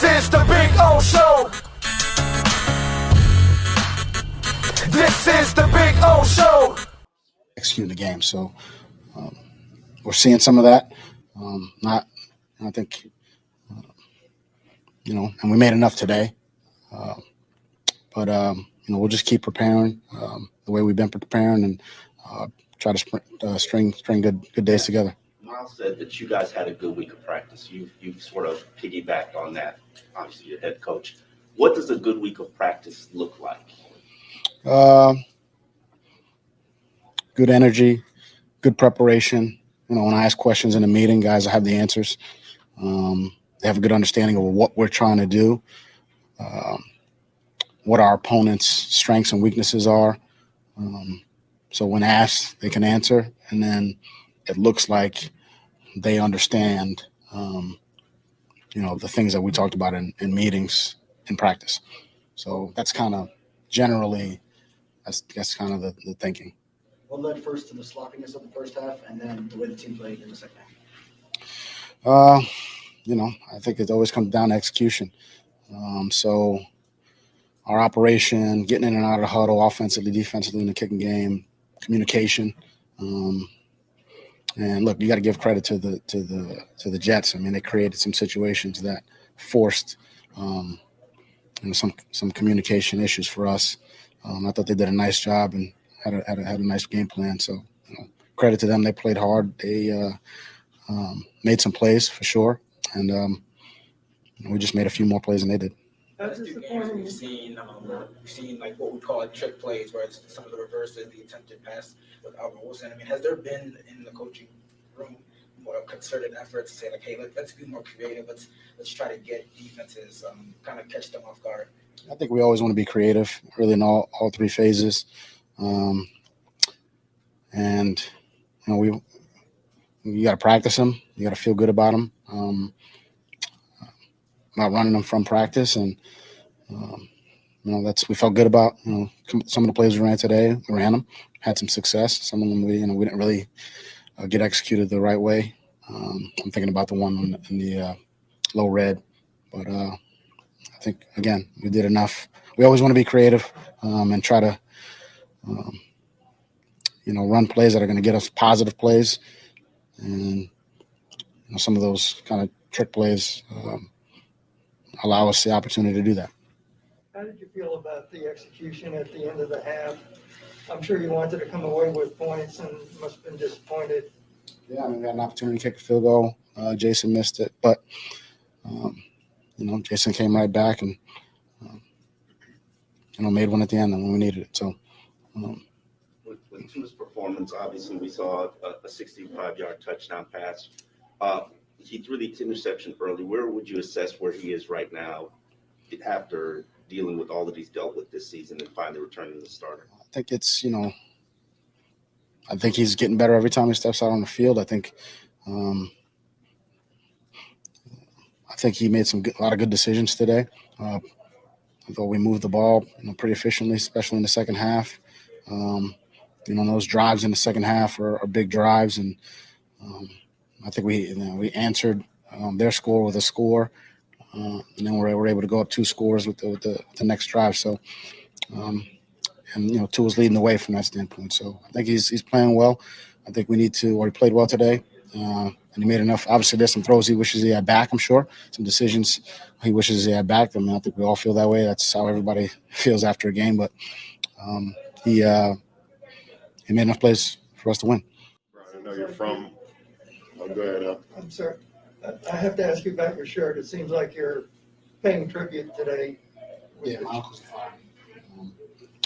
is the Big O Show. This is the Big O Show. Execute the game. So we're seeing some of that. I think, and we made enough today. But we'll just keep preparing the way we've been preparing and try to string good days together. Miles said that you guys had a good week of practice. You've sort of piggybacked on that. Obviously, your head coach. What does a good week of practice look like? Good energy, good preparation. When I ask questions in a meeting, guys have the answers. They have a good understanding of what we're trying to do, what our opponent's strengths and weaknesses are. So when asked, they can answer, and then it looks like they understand, the things that we talked about in meetings in practice. So that's kind of generally, that's kind of the thinking. What led first to the sloppiness of the first half, and then the way the team played in the second half? I think it always comes down to execution. So our operation, getting in and out of the huddle, offensively, defensively in the kicking game, communication. And look, you got to give credit to the Jets. I mean, they created some situations that forced some communication issues for us. I thought they did a nice job and had a nice game plan. So credit to them. They played hard. They made some plays for sure, and we just made a few more plays than they did. That's disappointing. We've seen like what we call trick plays, where it's some of the reverses, the attempted pass with Albert Wilson. I mean, has there been in the coaching room more concerted efforts to say like, hey, let's be more creative. Let's try to get defenses kind of catch them off guard. I think we always want to be creative, really in all three phases, and you got to practice them. You got to feel good about them. Not running them from practice, and we felt good about. Some of the plays we ran today, we ran them, had some success. Some of them we didn't really get executed the right way. I'm thinking about the one in the low red, but I think again we did enough. We always want to be creative and try to run plays that are going to get us positive plays, and some of those kind of trick plays allow us the opportunity to do that. How did you feel about the execution at the end of the half? I'm sure you wanted to come away with points and must have been disappointed. Yeah, I mean, we had an opportunity to kick a field goal. Jason missed it, but Jason came right back and made one at the end when we needed it. So, with Tua's performance, obviously we saw a 65-yard touchdown pass. He threw the interception early. Where would you assess where he is right now after dealing with all that he's dealt with this season and finally returning the starter? I think it's, I think he's getting better every time he steps out on the field. I think he made a lot of good decisions today. I thought we moved the ball, pretty efficiently, especially in the second half. Those drives in the second half are big drives, and I think we answered their score with a score, and then we're able to go up 2 scores with the next drive. So, Tua was leading the way from that standpoint. So I think he's playing well. I think he played well today, and he made enough. Obviously, there's some throws he wishes he had back, I'm sure. Some decisions he wishes he had back. I mean, I think we all feel that way. That's how everybody feels after a game. But he made enough plays for us to win. Brian, I know you're from. Oh, go ahead. I'm sorry. I have to ask you about your shirt. It seems like you're paying tribute today. Yeah, my uncle's a fireman.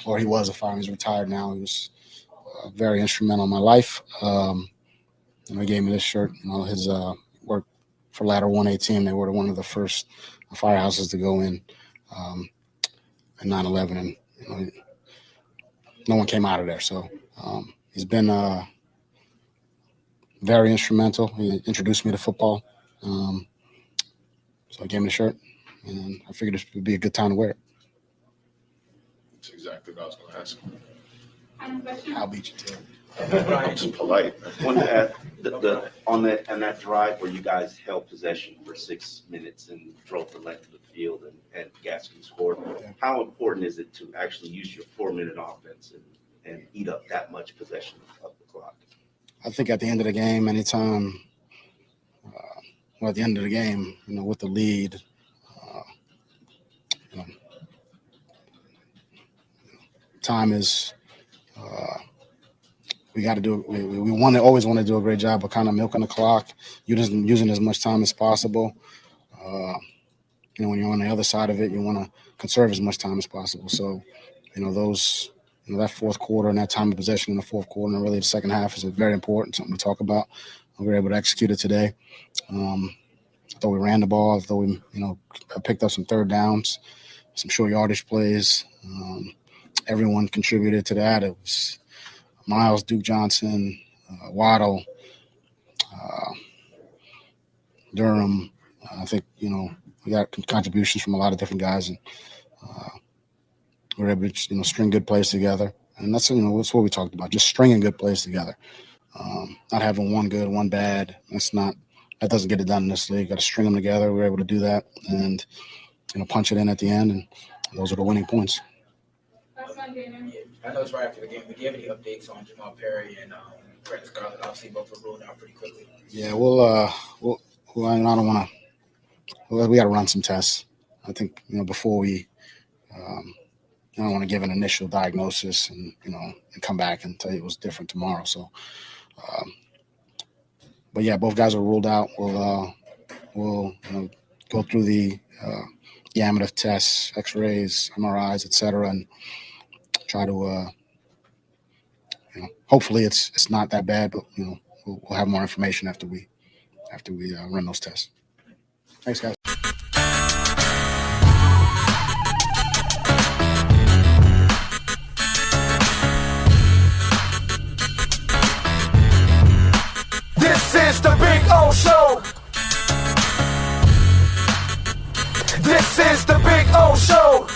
Or he was a fireman. He's retired now. He was very instrumental in my life. He gave me this shirt. His work for Ladder 1A team. They were one of the first firehouses to go in 9/11, and no one came out of there. So he's been very instrumental. He introduced me to football. So I gave him the shirt, and I figured this would be a good time to wear it. That's exactly what I was going to ask. I'll beat you to it. I'm just polite. One on that drive where you guys held possession for 6 minutes and drove the length of the field and Gaskin scored. How important is it to actually use your 4-minute offense and eat up that much possession of the clock? I think at the end of the game, anytime, at the end of the game, with the lead, time is. We got to do. We always want to do a great job of kind of milking the clock, using as much time as possible. When you're on the other side of it, you want to conserve as much time as possible. So, that fourth quarter and that time of possession in the fourth quarter and really the second half is very important. Something we talk about. We were able to execute it today. I thought we ran the ball. I thought we, picked up some third downs, some short yardage plays. Everyone contributed to that. It was Miles, Duke Johnson, Waddle, Durham. I think, we got contributions from a lot of different guys, and we were able to, string good plays together. And that's what we talked about, just stringing good plays together. Not having one good, one bad. That doesn't get it done in this league. Got to string them together. We were able to do that and, punch it in at the end, and those are the winning points. I know it's right after the game. Do you have any updates on Jamal Perry and Brent Scarlett? Obviously, both were ruled out pretty quickly. Yeah, I don't want to. We got to run some tests. I think before we. I don't want to give an initial diagnosis and and come back and tell you it was different tomorrow. So, but yeah, both guys are ruled out. We'll go through the gamut of tests, X-rays, MRIs, etc., and try to, hopefully it's not that bad, but we'll have more information after we run those tests. Thanks, guys. This is the Big O Show. This is the Big O Show.